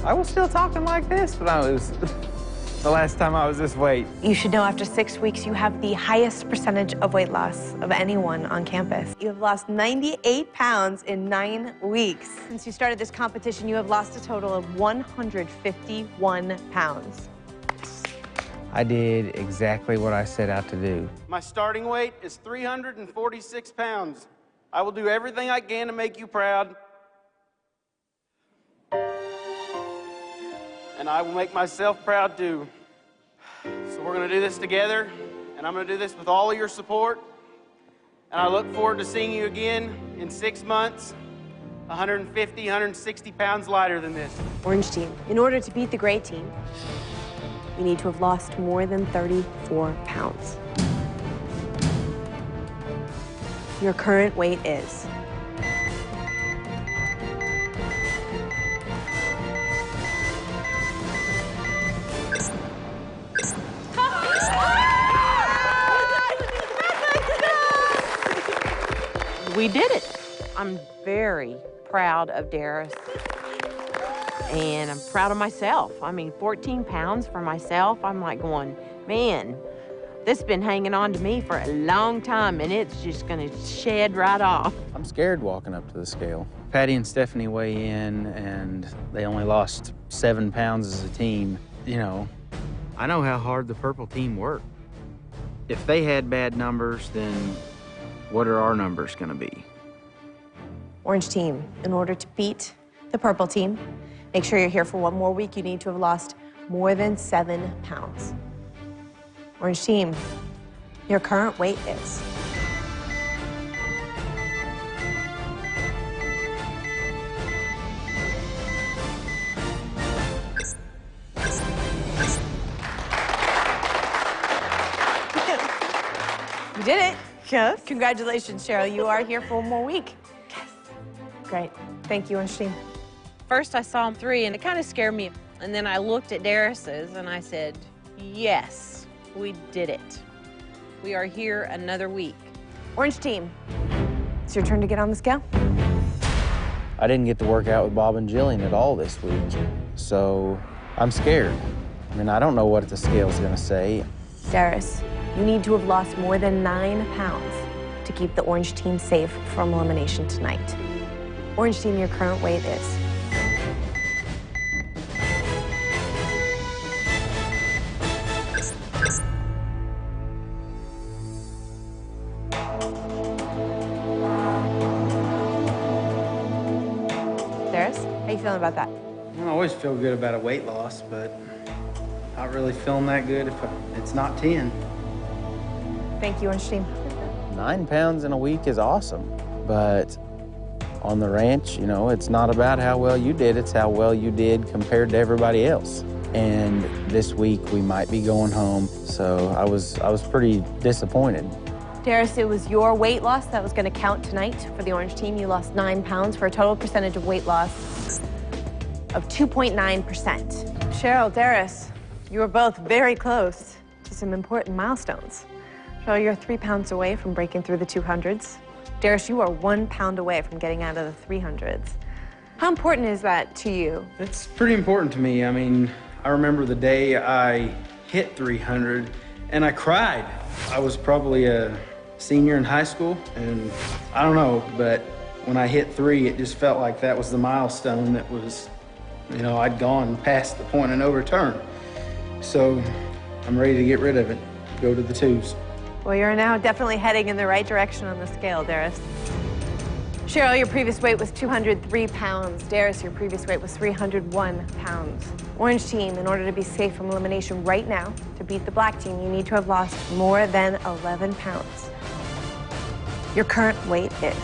I was still talking like this when I was the last time I was this weight. You should know after 6 weeks, you have the highest percentage of weight loss of anyone on campus. You have lost 98 pounds in 9 weeks. Since you started this competition, you have lost a total of 151 pounds. I did exactly what I set out to do. My starting weight is 346 pounds. I will do everything I can to make you proud. And I will make myself proud too. So we're gonna do this together, and I'm gonna do this with all of your support. And I look forward to seeing you again in 6 months, 150, 160 pounds lighter than this. Orange team, in order to beat the gray team, you need to have lost more than 34 pounds. Your current weight is We did it. I'm very proud of Daris, and I'm proud of myself. I mean, 14 pounds for myself, I'm like going, man, this has been hanging on to me for a long time, and it's just gonna shed right off. I'm scared walking up to the scale. Patty and Stephanie weigh in, and they only lost 7 pounds as a team. You know, I know how hard the purple team worked. If they had bad numbers, then what are our numbers gonna be? Orange team, in order to beat the purple team, make sure you're here for 1 more week. You need to have lost more than 7 pounds. Orange team, your current weight is You did it. Yes. Congratulations, Cheryl. You are here for 1 more week. Yes. Great. Thank you, Orange team. First, I saw him 3, and it kind of scared me. And then I looked at Daris's, and I said, yes, we did it. We are here another week. Orange team, it's your turn to get on the scale. I didn't get to work out with Bob and Jillian at all this week, so I'm scared. I mean, I don't know what the scale's gonna say. Daris, you need to have lost more than 9 pounds to keep the orange team safe from elimination tonight. Orange team, your current weight is Daris, how you feeling about that? I always feel good about a weight loss, but not really feeling that good if it's not 10. Thank you, Orange team. 9 pounds in a week is awesome, but on the ranch, you know, it's not about how well you did, it's how well you did compared to everybody else. And this week we might be going home, so I was pretty disappointed. Daris, it was your weight loss that was going to count tonight for the orange team. You lost 9 pounds for a total percentage of weight loss of 2.9%. Cheryl, Daris, you were both very close to some important milestones. Cheryl, you're 3 pounds away from breaking through the 200s. Daris, you are 1 pound away from getting out of the 300s. How important is that to you? It's pretty important to me. I mean, I remember the day I hit 300 and I cried. I was probably a senior in high school, and I don't know, but when I hit 3, it just felt like that was the milestone that was, you know, I'd gone past the point of no return. So I'm ready to get rid of it, go to the 2s. Well, you're now definitely heading in the right direction on the scale, Daris. Cheryl, your previous weight was 203 pounds. Daris, your previous weight was 301 pounds. Orange team, in order to be safe from elimination right now, to beat the black team, you need to have lost more than 11 pounds. Your current weight is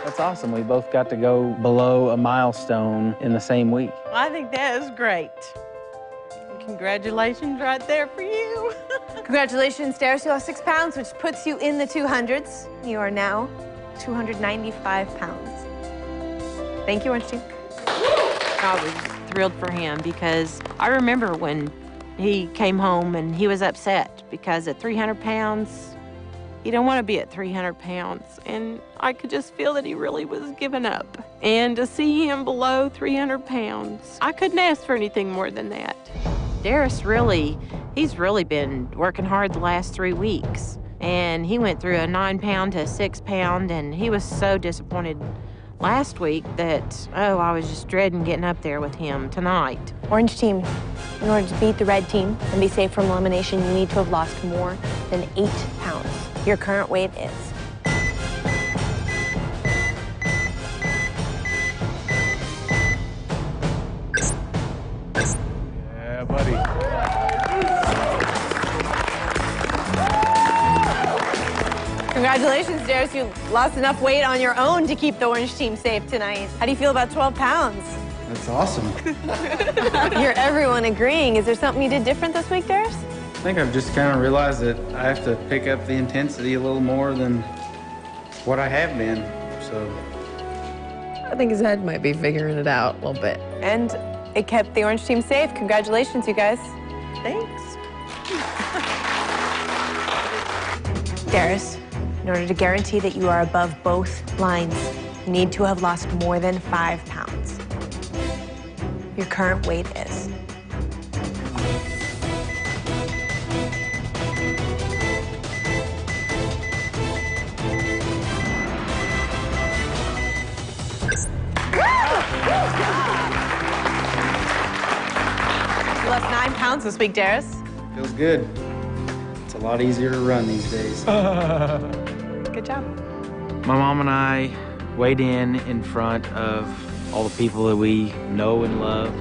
That's awesome. We both got to go below a milestone in the same week. I think that is great. Congratulations right there for you. Congratulations, Daris. You lost 6 pounds, which puts you in the 200s. You are now 295 pounds. Thank you, Orange team. That was thrilled for him because I remember when he came home and he was upset because at 300 pounds, he didn't want to be at 300 pounds. And I could just feel that he really was giving up. And to see him below 300 pounds, I couldn't ask for anything more than that. Daris he's really been working hard the last 3 weeks. And he went through a 9-pound to a 6-pound, and he was so disappointed last week that, I was just dreading getting up there with him tonight. Orange team, in order to beat the red team and be safe from elimination, you need to have lost more than 8 pounds. Your current weight is. Yeah, buddy. Congratulations, Daris. You lost enough weight on your own to keep the orange team safe tonight. How do you feel about 12 pounds? That's awesome. You're everyone agreeing. Is there something you did different this week, Daris? I think I've just kind of realized that I have to pick up the intensity a little more than what I have been, so. I think his head might be figuring it out a little bit. And it kept the orange team safe. Congratulations, you guys. Thanks. Daris, in order to guarantee that you are above both lines, you need to have lost more than 5 pounds. Your current weight is. You lost 9 pounds this week, Daris. Feels good. It's a lot easier to run these days. Good job. My mom and I weighed in front of all the people that we know and love,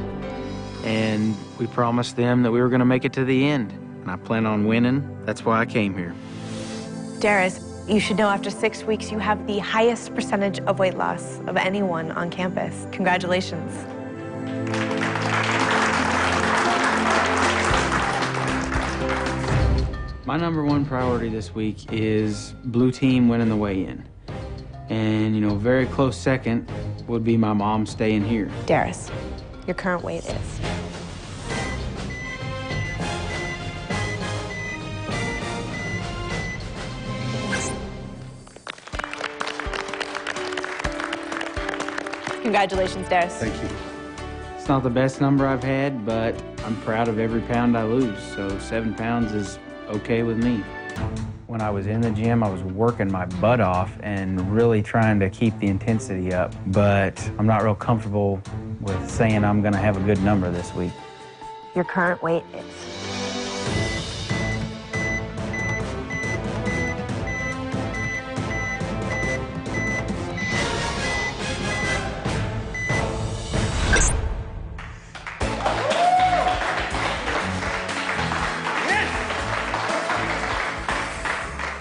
and we promised them that we were going to make it to the end. And I plan on winning. That's why I came here. Daris, you should know after 6 weeks, you have the highest percentage of weight loss of anyone on campus. Congratulations. My #1 priority this week is blue team winning the weigh-in. And, very close second would be my mom staying here. Daris, your current weight is. Congratulations, Daris. Thank you. It's not the best number I've had, but I'm proud of every pound I lose, so 7 pounds is okay with me. When I was in the gym, I was working my butt off and really trying to keep the intensity up, but I'm not real comfortable with saying I'm gonna have a good number this week. Your current weight is.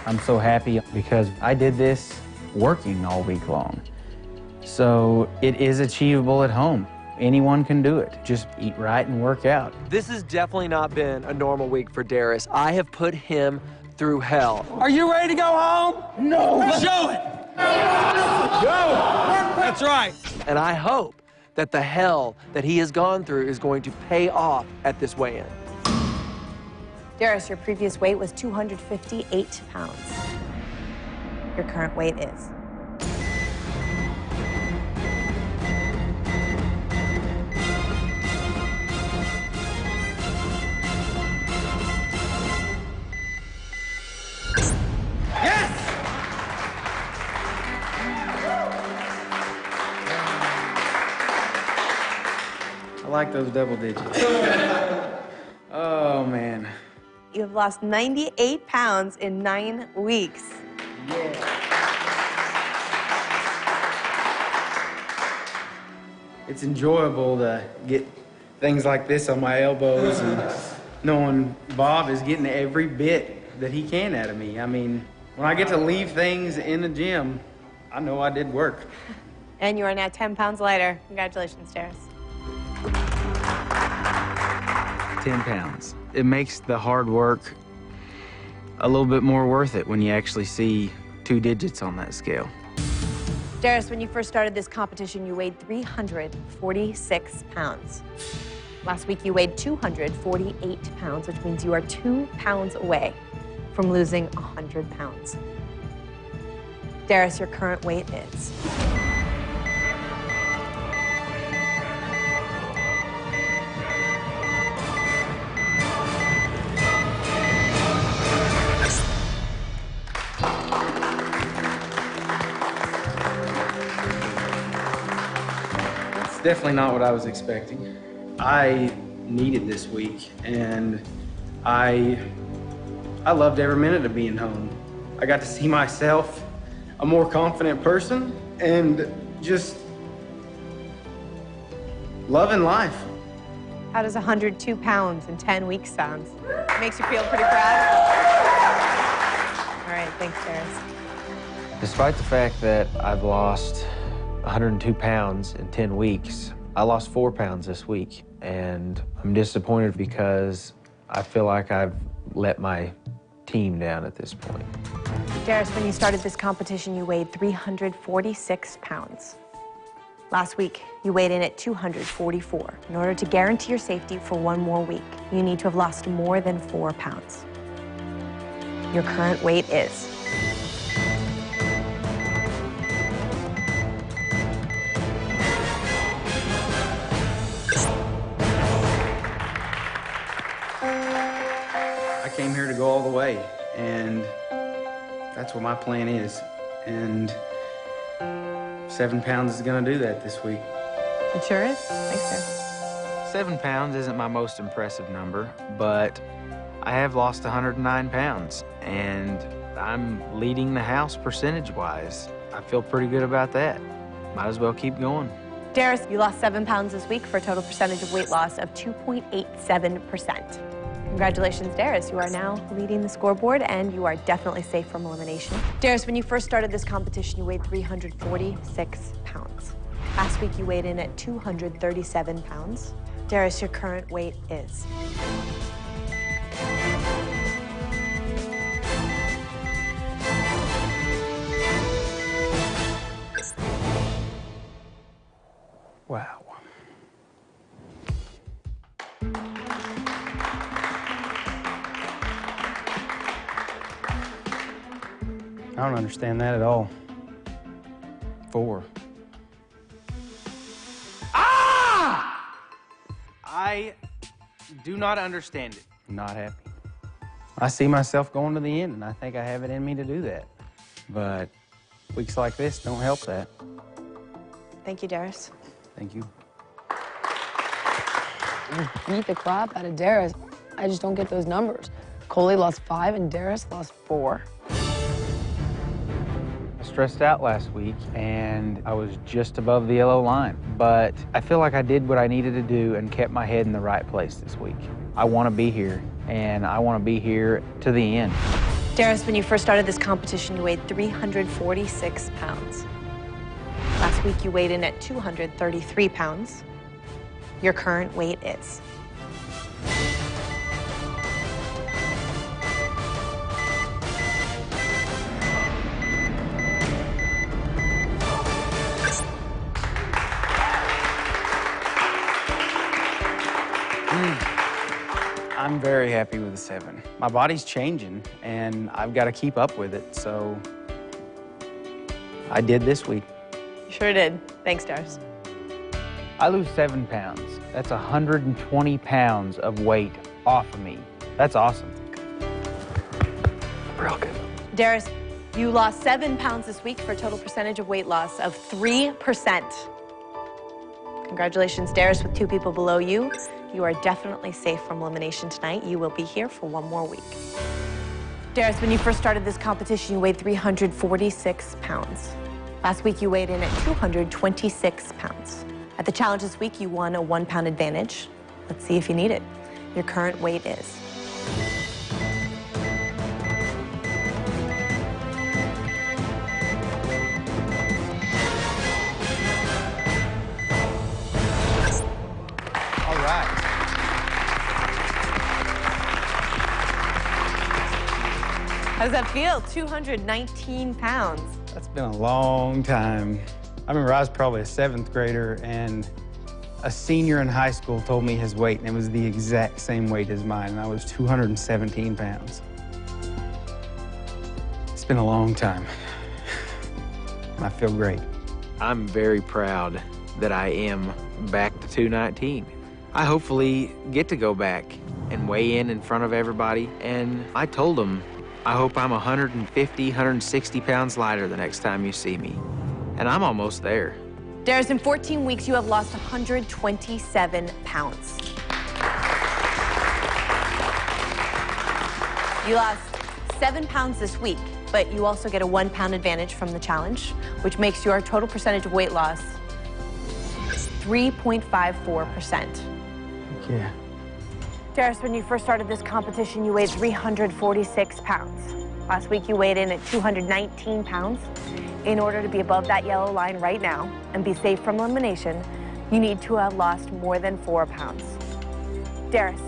I'm so happy because I did this working all week long. So it is achievable at home. Anyone can do it. Just eat right and work out. This has definitely not been a normal week for Daris. I have put him through hell. Are you ready to go home? No! Show it! Go! That's right. And I hope that the hell that he has gone through is going to pay off at this weigh-in. Daris, your previous weight was 258 pounds. Your current weight is. I like those double digits. Oh, man. You have lost 98 pounds in 9 weeks. Yeah. It's enjoyable to get things like this on my elbows and knowing Bob is getting every bit that he can out of me. I mean, when I get to leave things in the gym, I know I did work. And you are now 10 pounds lighter. Congratulations, Daris. 10 pounds. It makes the hard work a little bit more worth it when you actually see 2 digits on that scale. Daris, when you first started this competition, you weighed 346 pounds. Last week, you weighed 248 pounds, which means you are 2 pounds away from losing 100 pounds. Daris, your current weight is... Definitely not what I was expecting. I needed this week, and I loved every minute of being home. I got to see myself a more confident person and just loving life. How does 102 pounds in 10 weeks sound? Makes you feel pretty proud? All right, thanks, Daris. Despite the fact that I've lost 102 pounds in 10 weeks, I lost 4 pounds this week, and I'm disappointed because I feel like I've let my team down at this point. Daris, when you started this competition, you weighed 346 pounds. Last week, you weighed in at 244. In order to guarantee your safety for one more week, you need to have lost more than 4 pounds. Your current weight is... I came here to go all the way, and that's what my plan is. And 7 pounds is gonna do that this week. It sure is. Thanks, Daris. 7 pounds isn't my most impressive number, but I have lost 109 pounds, and I'm leading the house percentage-wise. I feel pretty good about that. Might as well keep going. Daris, you lost 7 pounds this week for a total percentage of weight loss of 2.87%. Congratulations, Daris. You are now leading the scoreboard, and you are definitely safe from elimination. Daris, when you first started this competition, you weighed 346 pounds. Last week, you weighed in at 237 pounds. Daris, your current weight is... Wow. I don't understand that at all. 4. Ah! I do not understand it. I'm not happy. I see myself going to the end, and I think I have it in me to do that. But weeks like this don't help that. Thank you, Daris. Thank you. You beat the crap out of Daris. I just don't get those numbers. Coley lost 5 and Daris lost 4. Stressed out last week, and I was just above the yellow line. But I feel like I did what I needed to do and kept my head in the right place this week. I want to be here, and I want to be here to the end. Daris, when you first started this competition, you weighed 346 pounds. Last week, you weighed in at 233 pounds. Your current weight is... I'm very happy with the 7. My body's changing, and I've got to keep up with it, so I did this week. You sure did. Thanks, Daris. I lose 7 pounds. That's 120 pounds of weight off of me. That's awesome. Real good. Daris, you lost 7 pounds this week for a total percentage of weight loss of 3%. Congratulations, Daris, with 2 people below you. You are definitely safe from elimination tonight. You will be here for one more week. Daris, when you first started this competition, you weighed 346 pounds. Last week, you weighed in at 226 pounds. At the challenge this week, you won a 1-pound advantage. Let's see if you need it. Your current weight is... All right. How does that feel? 219 pounds. That's been a long time. I remember I was probably a 7th grader, and a senior in high school told me his weight, and it was the exact same weight as mine, and I was 217 pounds. It's been a long time, and I feel great. I'm very proud that I am back to 219. I hopefully get to go back and weigh in front of everybody, and I told them, I hope I'm 150, 160 pounds lighter the next time you see me, and I'm almost there. Daris, in 14 weeks, you have lost 127 pounds. You lost 7 pounds this week, but you also get a 1 pound advantage from the challenge, which makes your total percentage of weight loss 3.54%. Yeah. Daris, when you first started this competition, you weighed 346 pounds. Last week, you weighed in at 219 pounds. In order to be above that yellow line right now and be safe from elimination, you need to have lost more than 4 pounds. Daris,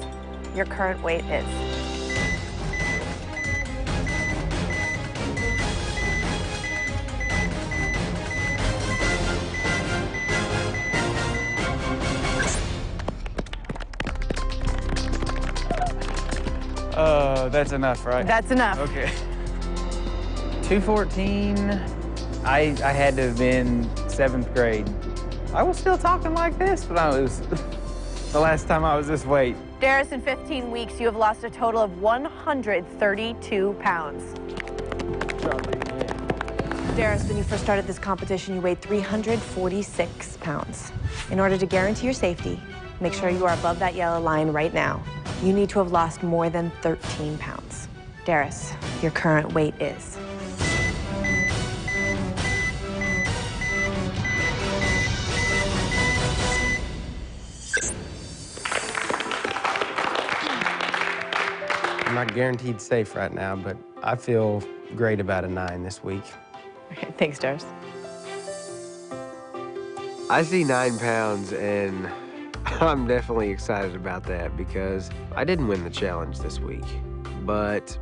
your current weight is? That's enough, right? That's enough. Okay. 214, I had to have been 7th grade. I was still talking like this when I was, the last time I was this weight. Daris, in 15 weeks, you have lost a total of 132 pounds. Daris, when you first started this competition, you weighed 346 pounds. In order to guarantee your safety, make sure you are above that yellow line right now. You need to have lost more than 13 pounds. Daris, your current weight is? I'm not guaranteed safe right now, but I feel great about a 9 this week. Okay, thanks, Daris. I see 9 pounds, and I'm definitely excited about that because I didn't win the challenge this week, but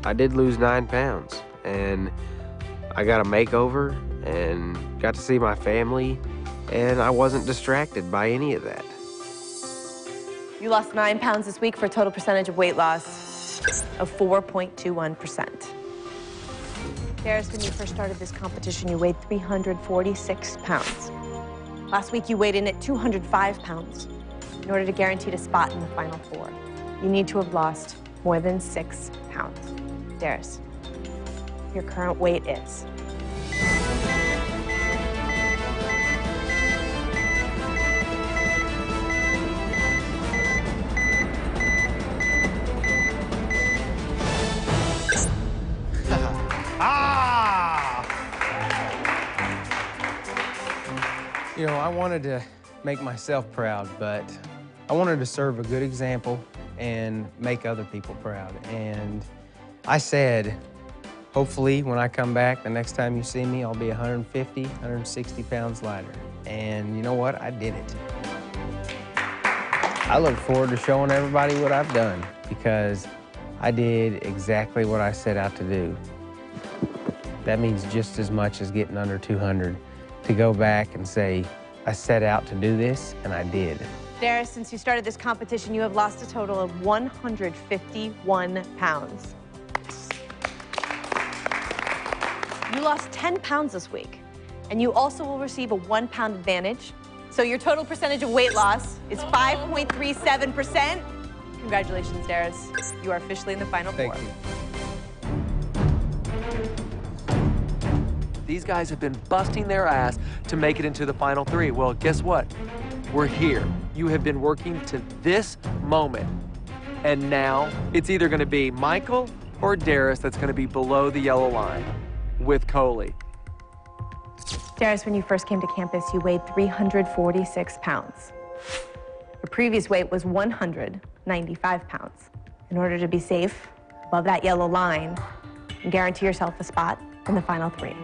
I did lose 9 pounds, and I got a makeover and got to see my family, and I wasn't distracted by any of that. You lost 9 pounds this week for a total percentage of weight loss of 4.21%. Daris, when you first started this competition, you weighed 346 pounds. Last week, you weighed in at 205 pounds. In order to guarantee a spot in the final 4, you need to have lost more than 6 pounds. Daris, your current weight is? You know, I wanted to make myself proud, but I wanted to serve a good example and make other people proud. And I said, hopefully when I come back, the next time you see me, I'll be 150, 160 pounds lighter. And you know what? I did it. I look forward to showing everybody what I've done because I did exactly what I set out to do. That means just as much as getting under 200. To go back and say, I set out to do this, and I did. Daris, since you started this competition, you have lost a total of 151 pounds. You lost 10 pounds this week, and you also will receive a 1 pound advantage. So your total percentage of weight loss is 5.37%. Congratulations, Daris. You are officially in the final 4. Thank you. These guys have been busting their ass to make it into the final 3. Well, guess what? We're here. You have been working to this moment. And now it's either going to be Michael or Daris that's going to be below the yellow line with Coley. Daris, when you first came to campus, you weighed 346 pounds. Your previous weight was 195 pounds. In order to be safe, above that yellow line, and guarantee yourself a spot in the final 3,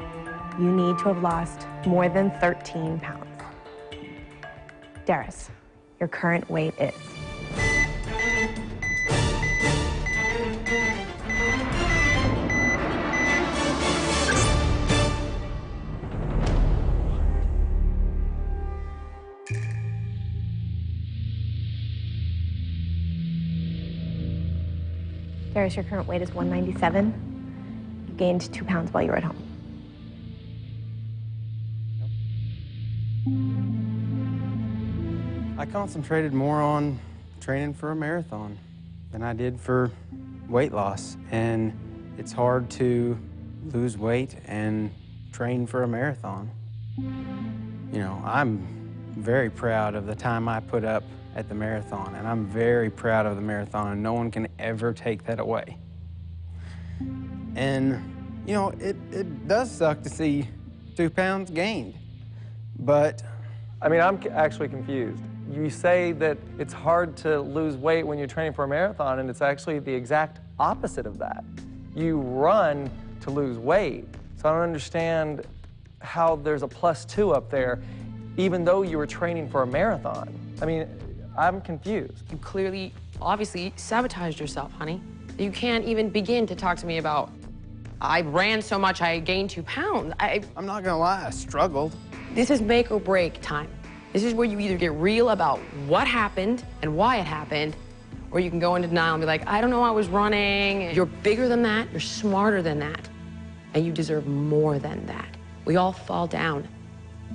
you need to have lost more than 13 pounds. Daris, your current weight is? Daris, your current weight is 197. You gained 2 pounds while you were at home. I concentrated more on training for a marathon than I did for weight loss. And it's hard to lose weight and train for a marathon. You know, I'm very proud of the time I put up at the marathon, and I'm very proud of the marathon, and no one can ever take that away. And, you know, it does suck to see 2 pounds gained, but... I mean, I'm actually confused. You say that it's hard to lose weight when you're training for a marathon, and it's actually the exact opposite of that. You run to lose weight, so I don't understand how there's a +2 up there, even though you were training for a marathon. I mean, I'm confused. You clearly, obviously, sabotaged yourself, honey. You can't even begin to talk to me about, I ran so much, I gained 2 pounds. I'm not gonna lie, I struggled. This is make or break time. This is where you either get real about what happened and why it happened, or you can go into denial and be like, I don't know, I was running. You're bigger than that, you're smarter than that, and you deserve more than that. We all fall down,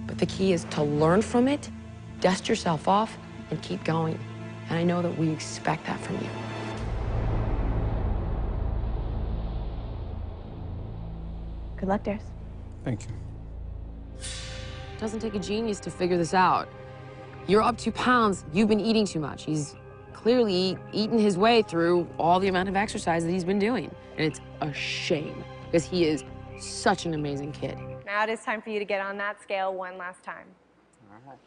but the key is to learn from it, dust yourself off, and keep going. And I know that we expect that from you. Good luck, Daris. Thank you. It doesn't take a genius to figure this out. You're up 2 pounds, you've been eating too much. He's clearly eaten his way through all the amount of exercise that he's been doing. And it's a shame, because he is such an amazing kid. Now it is time for you to get on that scale one last time. All right.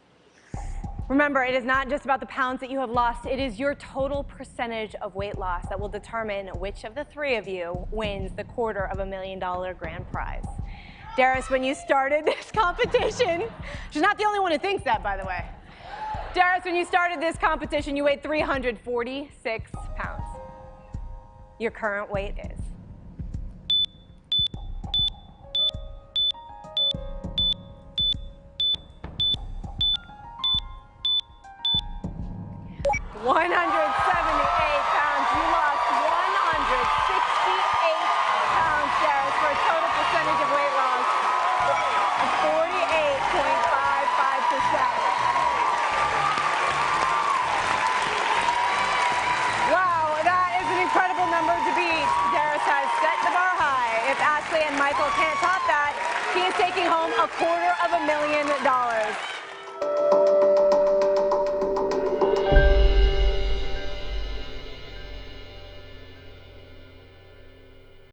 Remember, it is not just about the pounds that you have lost. It is your total percentage of weight loss that will determine which of the 3 of you wins the $250,000 grand prize. Daris, when you started this competition, she's not the only one who thinks that, by the way. Daris, when you started this competition, you weighed 346 pounds. Your current weight is 178 pounds. You lost 168 pounds, Daris, for a total percentage of weight loss of 48.55%. Wow, that is an incredible number to beat. Daris has set the bar high. If Ashley and Michael can't top that, he is taking home $250,000.